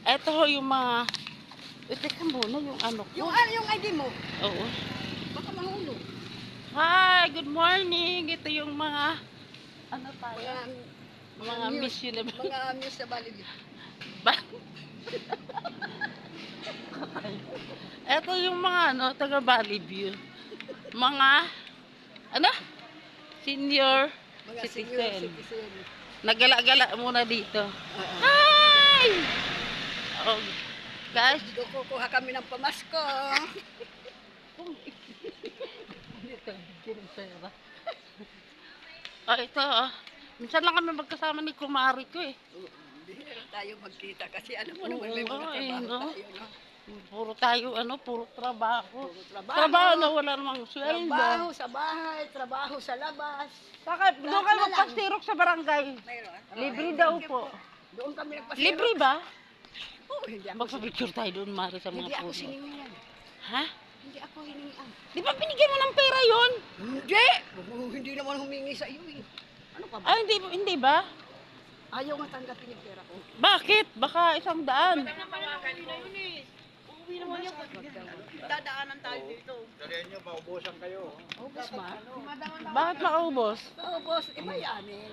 Eto ho yung mga... Teka muna yung ano ko. Yung ID mo. Oo. Baka mahulog. Hi, good morning. Ito yung mga... Ano tayo? Mga Miss Universe. Mga Miss sa Bali. Ito yung mga ano, taga Valley View. Mga... Ano? Senior Mga citizen. senior citizen. Nagala-gala muna dito. Hi! Oh, guys. Kukuha kami ng pamasko. Dito, ng pera. Ito minsan lang kami magkasama ni Kumari ko eh. Bihira tayo magkita kasi alam mo naman may mga trabaho no? tayo, no? Puro tayo, puro trabaho. Puro trabaho. Trabaho na wala namang sweldo. Trabaho sa bahay, trabaho sa labas. Saka, doon kayo magpastirok sa barangay. Mayroon. Libre daw po. Doon kami nagpasira. Libre ba? Oo, hindi ako. Magpapicture tayo doon, Mari, sa Hindi mga ako puno. siningian. Ha? Hindi ako hiningian. Di ba binigyan mo ng pera yun? Hindi! Hindi naman humingi sa iyo eh. Ano ka ba? Ah, hindi ba? Ayaw nga tanggapin yung pera ko. Bakit? Baka 100. Dadaanan tayo dito. Dalihan nyo, maubusan kayo. Ubus ba? Bakit makaubos? Ubus, iba yanin.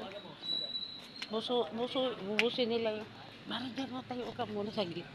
Bubusin nila yun. Mari, dyan na tayo ka muna saglit.